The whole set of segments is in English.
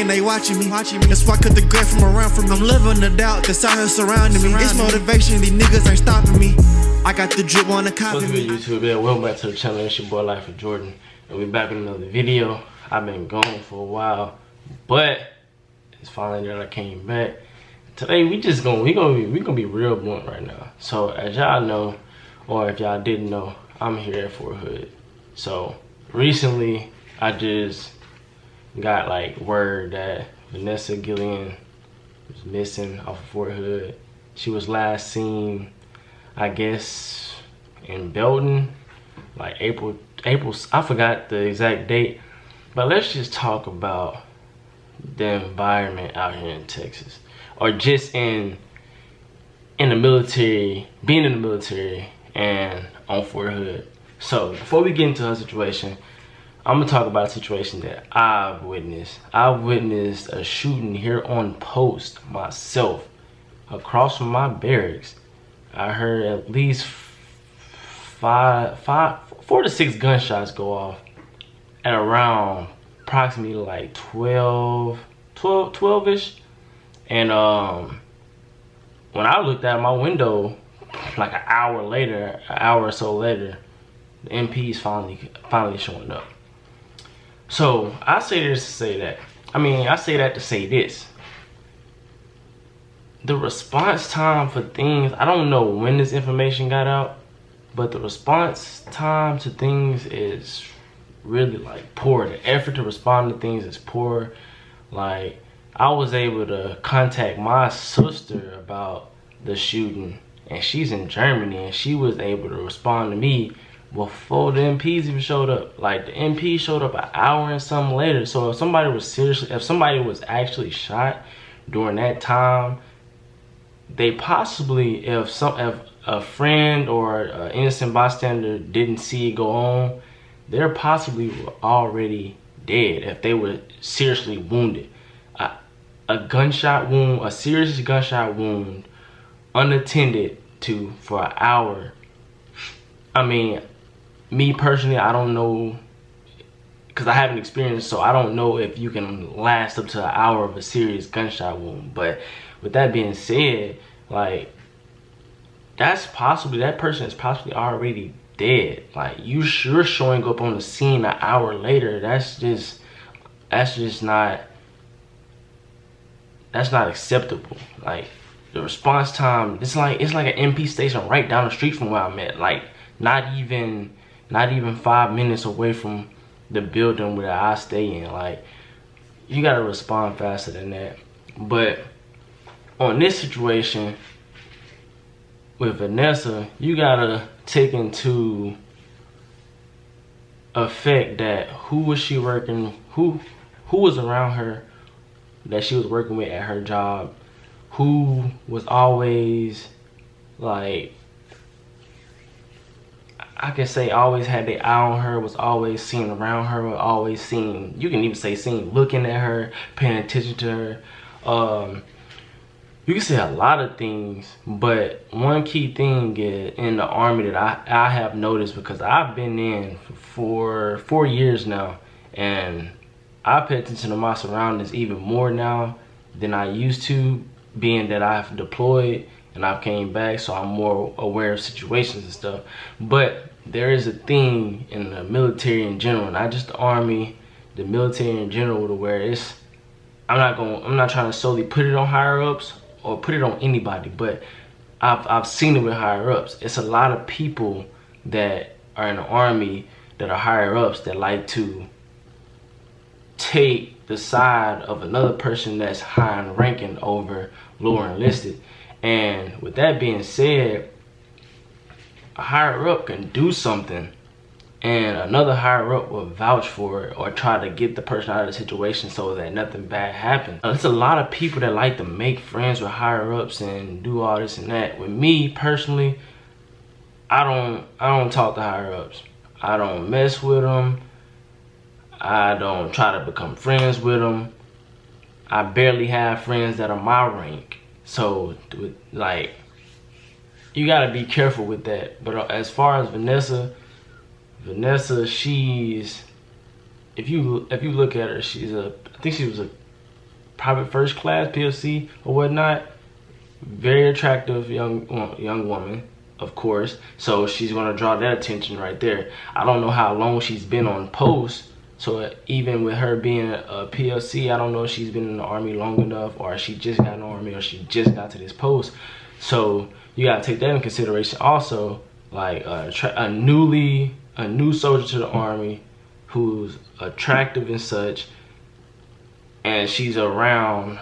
thinking they watching me. That's why I cut the grass from around from me. I'm living the doubt that's out here surrounding me. It's motivation, these niggas ain't stopping me. I got the drip on the copy. What's good, YouTube? Yeah, welcome back to the channel. It's your boy Life of Jordan, and we're back with another video. I've been gone for a while, but it's finally that I came back. Today we gonna be real blunt right now. So as y'all know, or if y'all didn't know, I'm here at Fort Hood. So recently I just got like word that Vanessa GUILLÉN was missing off of Fort Hood. She was last seen, I guess, in Belton, like April, I forgot the exact date. But let's just talk about the environment out here in Texas, or just in the military, being in the military and on Fort Hood. So before we get into her situation, I'm gonna talk about a situation that I've witnessed. I've witnessed a shooting here on post myself, across from my barracks. I heard at least 4 to 6 gunshots go off at around approximately like 12-ish. And when I looked out my window, like an hour or so later, the MP's finally showing up. So I say this to say that. I say that to say this. The response time for things, I don't know when this information got out, but the response time to things is really like poor. The effort to respond to things is poor. Like, I was able to contact my sister about the shooting, and she's in Germany, and she was able to respond to me before the MPs even showed up. Like, the MP showed up an hour and something later. So if somebody was actually shot during that time, they possibly, if a friend or an innocent bystander didn't see it go on, they're possibly already dead if they were seriously wounded. A gunshot wound, a serious gunshot wound, unattended to for an hour. Me personally, I don't know, because I haven't experienced, so I don't know if you can last up to an hour of a serious gunshot wound. But with that being said, like, that person is possibly already dead. Like, you're showing up on the scene an hour later. That's just not acceptable. Like, the response time, it's like an MP station right down the street from where I'm at. Like, not even 5 minutes away from the building where I stay in. Like, you gotta respond faster than that. But on this situation with Vanessa, you gotta take into effect that who was she working, who was around her that she was working with at her job, who was always, like, I can say always had their eye on her, was always seen around her, was always seen, you can even say seen looking at her, paying attention to her. You can say a lot of things, but one key thing is in the Army that I have noticed, because I've been in for 4 years now, and I pay attention to my surroundings even more now than I used to, being that I've deployed and I've came back, so I'm more aware of situations and stuff. But there is a thing in the military in general, not just the Army, the military in general, to where it's, I'm not trying to solely put it on higher ups or put it on anybody, but I've seen it with higher ups. It's a lot of people that are in the Army that are higher ups that like to take the side of another person that's high in ranking over lower enlisted. And with that being said, a higher up can do something and another higher up will vouch for it or try to get the person out of the situation so that nothing bad happens. There's a lot of people that like to make friends with higher ups and do all this and that. With me personally, I don't talk to higher ups. I don't mess with them. I don't try to become friends with them. I barely have friends that are my rank. So, like, you gotta be careful with that. But as far as Vanessa, she's, if you look at her, I think she was a private first class POC or whatnot. Very attractive young woman, of course. So she's gonna draw that attention right there. I don't know how long she's been on post. So even with her being a POC, I don't know if she's been in the army long enough, or she just got in the army, or she just got to this post. So you gotta take that into consideration also. Like a new soldier to the army who's attractive and such, and she's around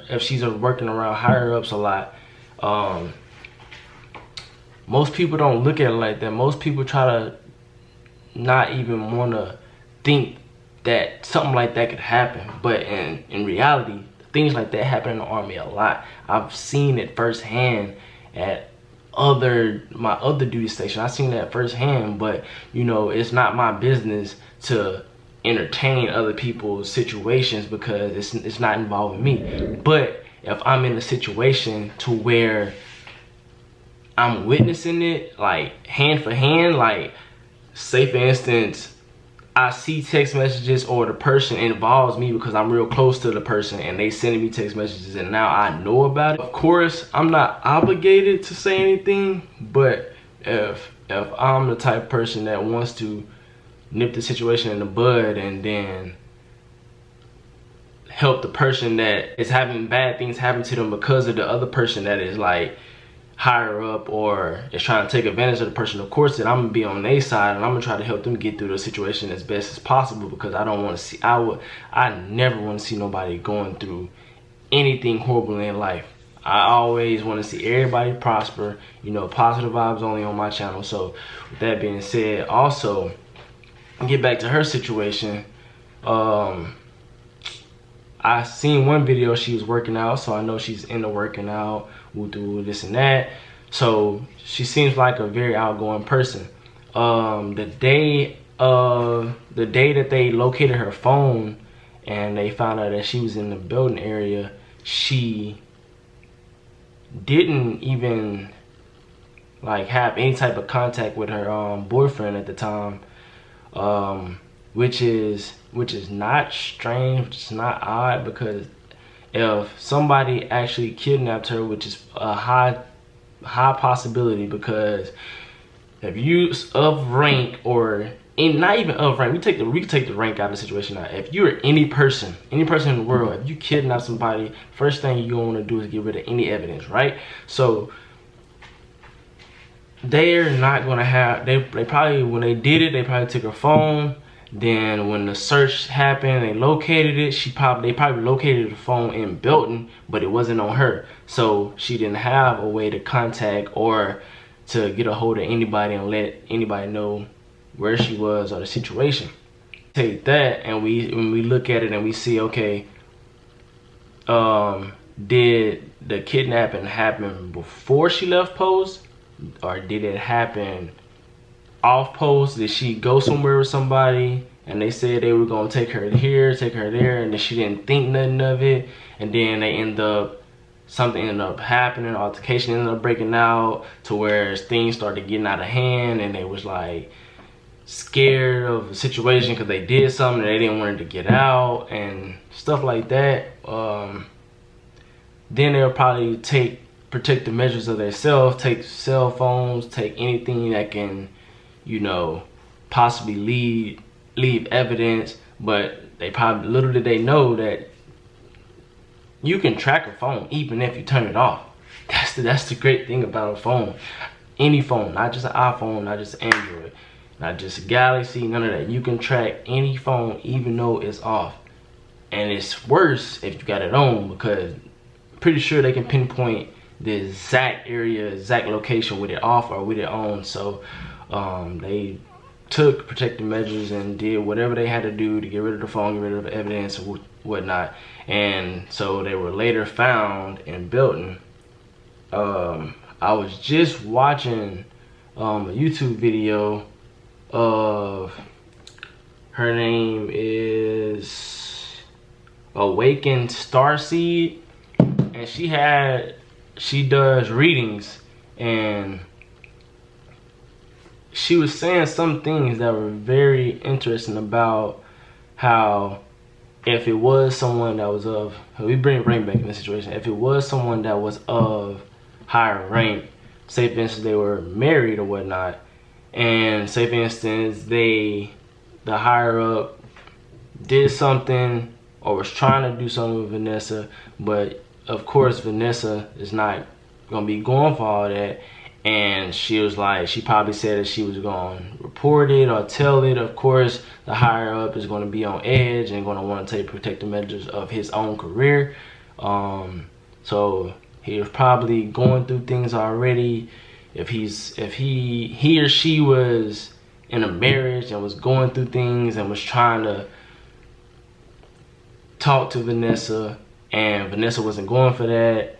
if she's working around higher ups a lot. Most people don't look at it like that. Most people try to not even want to think that something like that could happen, but in reality, things like that happen in the army a lot. I've seen it firsthand at my other duty station. I've seen that firsthand, but you know, it's not my business to entertain other people's situations because it's not involving me. But if I'm in a situation to where I'm witnessing it, like hand for hand, like say for instance, I see text messages or the person involves me because I'm real close to the person and they sending me text messages and now I know about it. Of course, I'm not obligated to say anything, but if I'm the type of person that wants to nip the situation in the bud and then help the person that is having bad things happen to them because of the other person that is like higher up or is trying to take advantage of the person, of course, then I'm gonna be on their side and I'm gonna try to help them get through the situation as best as possible, because I don't want to see, I never want to see nobody going through anything horrible in life. I always want to see everybody prosper, you know, positive vibes only on my channel. So with that being said, also get back to her situation. I seen one video she was working out, so I know she's into working out, we'll do this and that. So she seems like a very outgoing person. The day that they located her phone and they found out that she was in the building area, she didn't even like have any type of contact with her boyfriend at the time, which is not strange, which is not odd, because if somebody actually kidnapped her, which is a high possibility, because if you of rank or not even of rank, we can take the rank out of the situation now. If you're any person in the world, if you kidnap somebody, first thing you want to do is get rid of any evidence, right? So they're not gonna have, they probably, when they did it, they probably took her phone. Then when the search happened, they located it. They probably located the phone in Belton, but it wasn't on her. So she didn't have a way to contact or to get a hold of anybody and let anybody know where she was or the situation. Take that and when we look at it and we see, okay, did the kidnapping happen before she left post, or did it happen off post? Did she go somewhere with somebody and they said they were gonna take her here, take her there, and then she didn't think nothing of it, and then something ended up happening, altercation ended up breaking out to where things started getting out of hand and they was like scared of the situation because they did something and they didn't want it to get out and stuff like that. Then they'll probably take protective measures of themselves, take cell phones, take anything that can, you know, possibly leave evidence. But they probably, little did they know that you can track a phone even if you turn it off. That's the great thing about a phone. Any phone, not just an iPhone, not just Android, not just a Galaxy, none of that. You can track any phone even though it's off. And it's worse if you got it on, because I'm pretty sure they can pinpoint the exact area, exact location with it off or with it on. So they took protective measures and did whatever they had to do to get rid of the phone, get rid of the evidence and whatnot. And so they were later found in Belton. I was just watching a YouTube video of, her name is Awakened Starseed, and she does readings, and she was saying some things that were very interesting about how if it was someone that was of, we bring back in this situation, if it was someone that was of higher rank, say for instance they were married or whatnot, and say for instance the higher up did something or was trying to do something with Vanessa, but of course Vanessa is not gonna be going for all that, and she was like, she probably said that she was gonna report it or tell it. Of course the higher up is going to be on edge and going to want to take protective measures of his own career. So he was probably going through things already. If he or she was in a marriage and was going through things and was trying to talk to Vanessa and Vanessa wasn't going for that,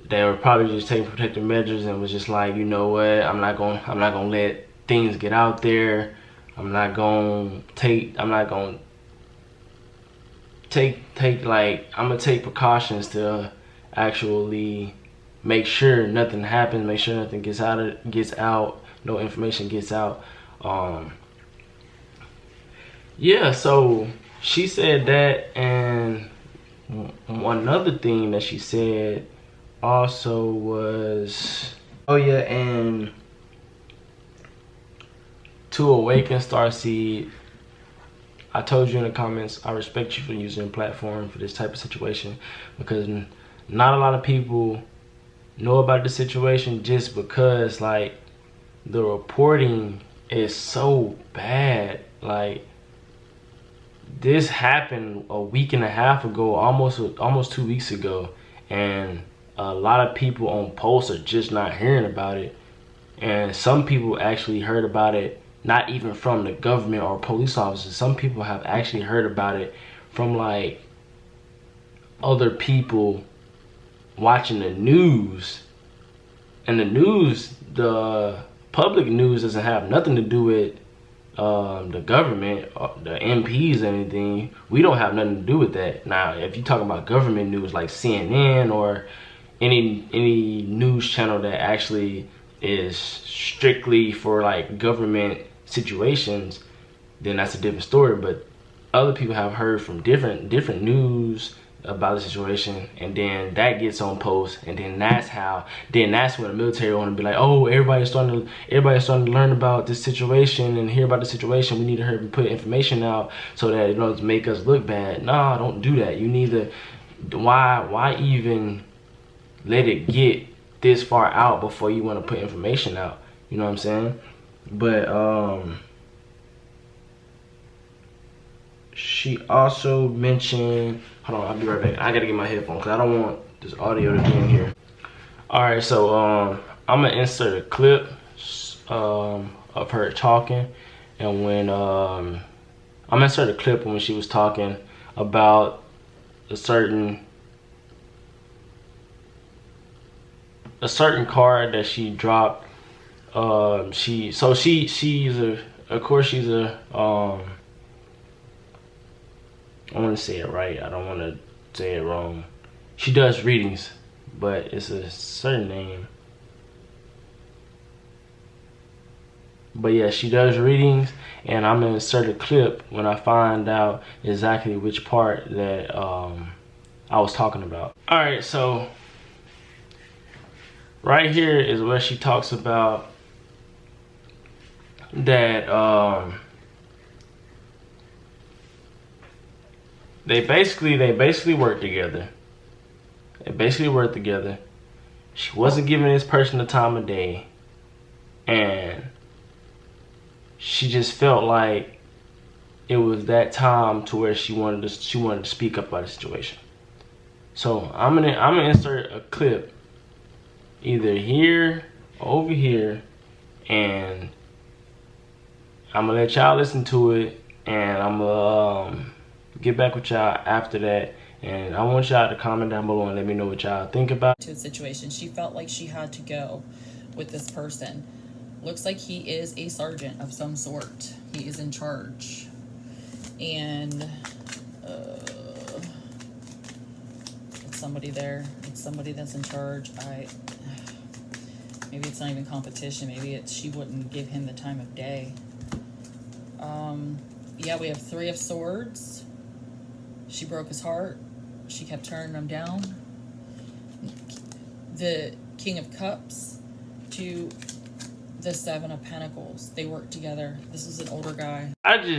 they were probably just taking protective measures and was just like, you know what, I'm not gonna let things get out there. I'm gonna take precautions to actually make sure nothing happens, make sure nothing gets out, no information gets out. Yeah, so she said that, and one other thing that she said also was, oh yeah, and to awaken Starseed, I told you in the comments, I respect you for using your platform for this type of situation, because not a lot of people know about the situation, just because like the reporting is so bad. Like, this happened a week and a half ago, almost 2 weeks ago, and a lot of people on posts are just not hearing about it. And some people actually heard about it not even from the government or police officers. Some people have actually heard about it from like other people watching the news. And the news, the public news, doesn't have nothing to do with the government, or the MPs or anything. We don't have nothing to do with that. Now, if you talk about government news like CNN or any news channel that actually is strictly for like government situations, then that's a different story. But other people have heard from different news about the situation, and then that gets on post, and then that's when the military want to be like, oh, everybody's starting to learn about this situation and hear about the situation. We need to hurry and put information out so that it doesn't make us look bad. No, don't do that. You need to, why even let it get this far out before you want to put information out? You know what I'm saying? But she also mentioned, hold on, I'll be right back. I gotta get my headphones because I don't want this audio to be in here. All right, so I'm gonna insert a clip of her talking, and when I'm gonna insert a clip when she was talking about a certain card that she dropped. She's a, of course she's a, I want to say it right, I don't want to say it wrong. She does readings, but it's a certain name. But yeah, she does readings, and I'm gonna insert a clip when I find out exactly which part that I was talking about. All right, so right here is where she talks about that they basically work together. She wasn't giving this person the time of day, and she just felt like it was that time to where she wanted to speak up about the situation. So I'm gonna insert a clip either here or over here, and I'm gonna let y'all listen to it, and I'm gonna get back with y'all after that. And I want y'all to comment down below and let me know what y'all think about to a situation. She felt like she had to go with this person. Looks like he is a sergeant of some sort. He is in charge. And it's somebody there. It's somebody that's in charge. Maybe it's not even competition. Maybe it's she wouldn't give him the time of day. Yeah, we have 3 of Swords. She broke his heart. She kept turning him down. The King of Cups to the Seven of Pentacles. They worked together. This is an older guy.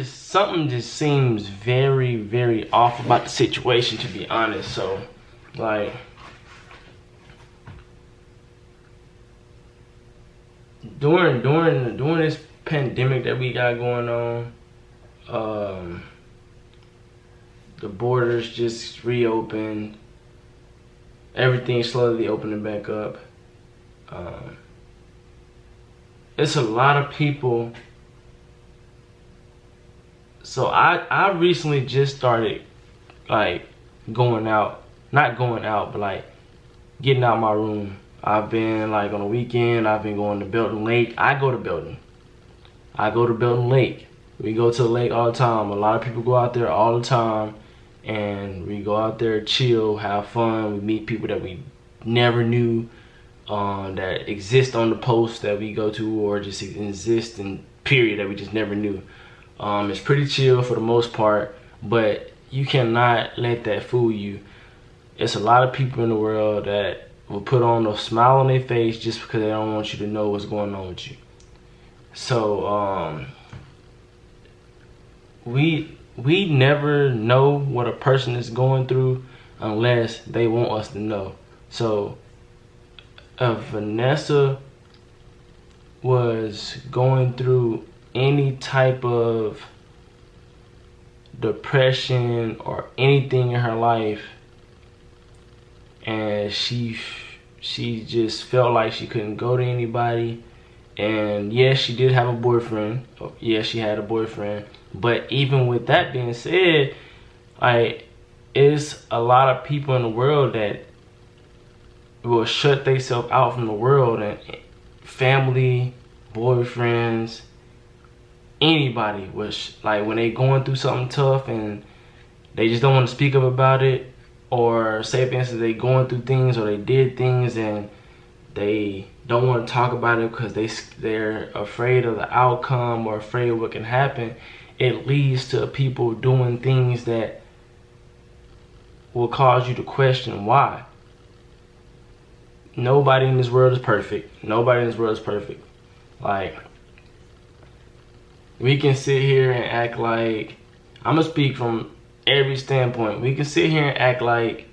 Something just seems very, very off about the situation, to be honest. So, like, during this pandemic that we got going on, the borders just reopened. Everything slowly opening back up. It's a lot of people. So I recently just started like going out, not going out, but like getting out my room. I've been like on the weekend, I've been going to Belton Lake. I go to Belton Lake. We go to the lake all the time. A lot of people go out there all the time, and we go out there, chill, have fun. We meet people that we never knew that exist on the post that we go to, or just exist in period that we just never knew. It's pretty chill for the most part, but you cannot let that fool you. It's a lot of people in the world that will put on a smile on their face just because they don't want you to know what's going on with you. So we never know what a person is going through unless they want us to know. So if Vanessa was going through any type of depression or anything in her life, and she just felt like she couldn't go to anybody, and yes, she did have a boyfriend. Yes, she had a boyfriend. But even with that being said, like, it's a lot of people in the world that will shut themselves out from the world, and family, boyfriends, anybody was like, when they going through something tough and they just don't want to speak up about it, or say for instance they going through things or they did things and they don't want to talk about it because they're afraid of the outcome or afraid of what can happen, it leads to people doing things that will cause you to question why. Nobody in this world is perfect. Nobody in this world is perfect. Like, we can sit here and act like, I'm gonna speak from every standpoint. We can sit here and act like,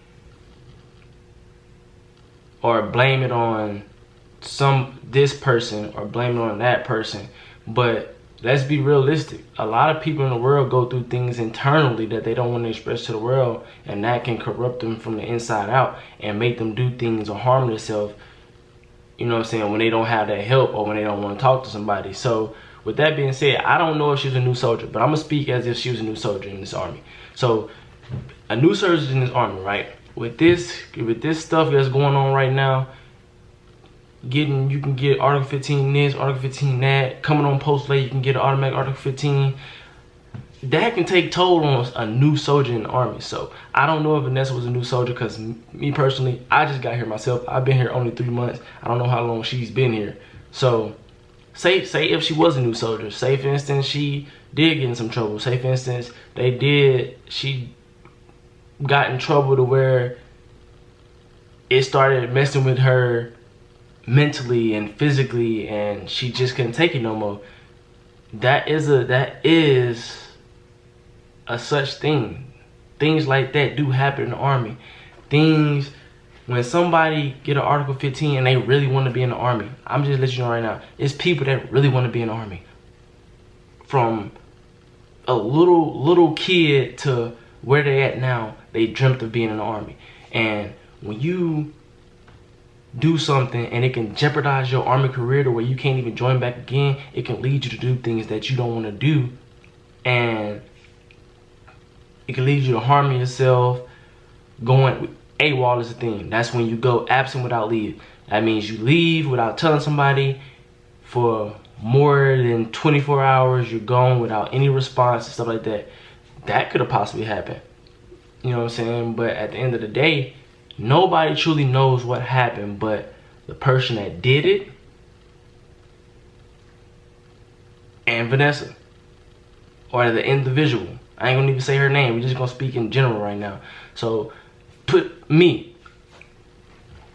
or blame it on this person or blame it on that person, but let's be realistic. A lot of people in the world go through things internally that they don't want to express to the world, and that can corrupt them from the inside out and make them do things or harm themselves, you know what I'm saying, when they don't have that help or when they don't want to talk to somebody. So with that being said, I don't know if she's a new soldier, but I'm gonna speak as if she was a new soldier in this army. So a new soldier in this army, right? With this stuff that's going on right now, you can get Article 15 this, Article 15 that, coming on post late, you can get an automatic Article 15. That can take toll on a new soldier in the army. So I don't know if Vanessa was a new soldier, because me personally, I just got here myself. I've been here only 3 months. I don't know how long she's been here. So say if she was a new soldier, say for instance she did get in some trouble, say for instance she got in trouble to where it started messing with her mentally and physically, and she just couldn't take it no more. That is a such thing. Things like that do happen in the army. Things, when somebody get an Article 15 and they really want to be in the army, I'm just letting you know right now, it's people that really want to be in the army. From a little kid to where they at now, they dreamt of being in the army. And when you do something and it can jeopardize your army career to where you can't even join back again, it can lead you to do things that you don't want to do, and it can lead you to harming yourself. Going AWOL is a thing. That's when you go absent without leave. That means you leave without telling somebody for more than 24 hours. You're gone without any response and stuff like that. That could have possibly happened. You know what I'm saying? But at the end of the day, nobody truly knows what happened but the person that did it and Vanessa, or the individual. I ain't gonna even say her name. We're just gonna speak in general right now. So put me.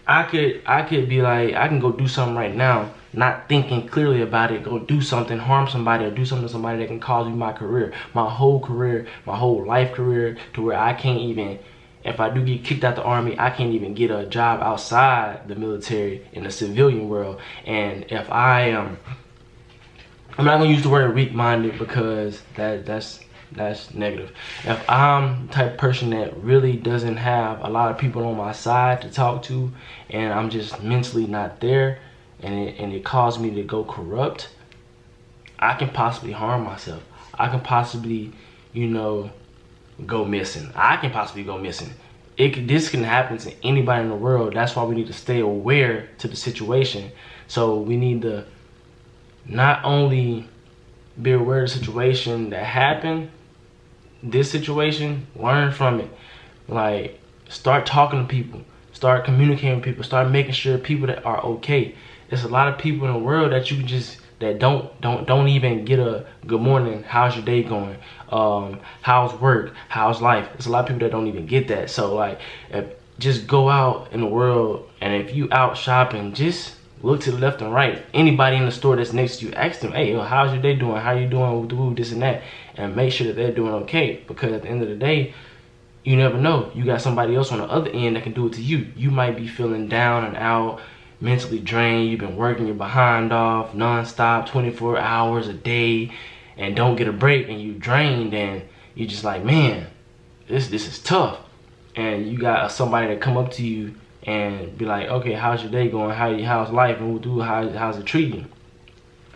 I could be like, I can go do something right now, not thinking clearly about it, go do something, harm somebody, or do something to somebody that can cause me my career, my whole life career, to where I can't even, if I do get kicked out the army, I can't even get a job outside the military in the civilian world. And if I'm not gonna use the word weak-minded because that's negative. If I'm the type of person that really doesn't have a lot of people on my side to talk to, and I'm just mentally not there, and it caused me to go corrupt, I can possibly harm myself. I can possibly, you know, go missing. I can possibly go missing. This can happen to anybody in the world. That's why we need to stay aware to the situation. So we need to not only be aware of the situation that happened, this situation, learn from it. Like, start talking to people, start communicating with people, start making sure people that are okay. There's a lot of people in the world that you just don't even get a good morning, how's your day going, how's work, how's life. There's a lot of people that don't even get that. So like, just go out in the world, and if you out shopping, just look to the left and right. Anybody in the store that's next to you, ask them, hey, how's your day doing? How you doing with the woo, this and that? And make sure that they're doing okay. Because at the end of the day, you never know. You got somebody else on the other end that can do it to you. You might be feeling down and out, mentally drained. You've been working your behind off, non-stop, 24 hours a day, and don't get a break, and you drained, and you just like, man, this is tough. And you got somebody that come up to you and be like, okay, how's your day going? How's life? And how's it treating you?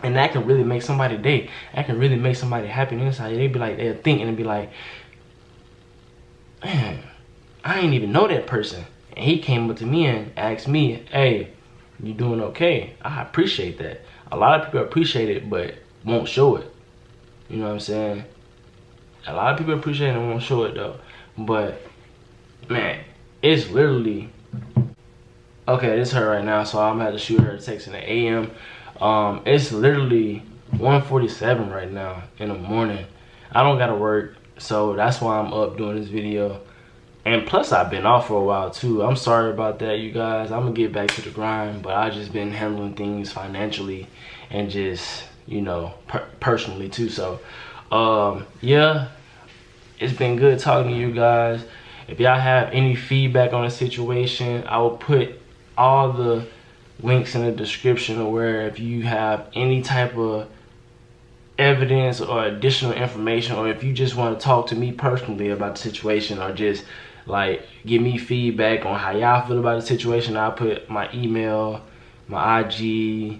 And that can really make somebody's day. That can really make somebody happy inside. They be like, they'll think and be like, man, I ain't even know that person. And he came up to me and asked me, hey, you doing okay? I appreciate that. A lot of people appreciate it, but won't show it. You know what I'm saying? A lot of people appreciate it and won't show it though. But man, it's literally, okay, this is her right now, so I'm gonna have to shoot her a text in the AM. It's literally 1:47 right now in the morning. I don't gotta work, so that's why I'm up doing this video. And plus, I've been off for a while too. I'm sorry about that, you guys. I'm gonna get back to the grind, but I just been handling things financially and just, you know, personally too. So yeah, it's been good talking to you guys. If y'all have any feedback on the situation, I will put all the links in the description, where if you have any type of evidence or additional information, or if you just want to talk to me personally about the situation, or just like give me feedback on how y'all feel about the situation, I'll put my email, my IG,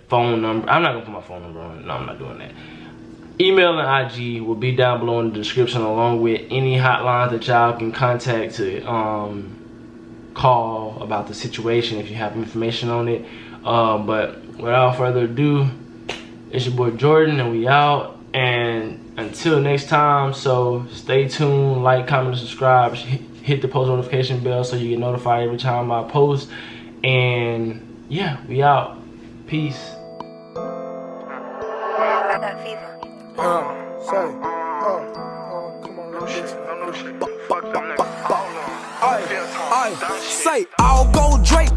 phone number. I'm not gonna put my phone number on it. No, I'm not doing that. Email and IG will be down below in the description, along with any hotlines that y'all can contact to call about the situation if you have information on it. But without further ado, it's your boy Jordan, and we out. And until next time, so stay tuned, like, comment, and subscribe. Hit the post notification bell so you get notified every time I post. And yeah, we out. Peace. I got fever. Come on, let me get you. Say, I'll go Drake.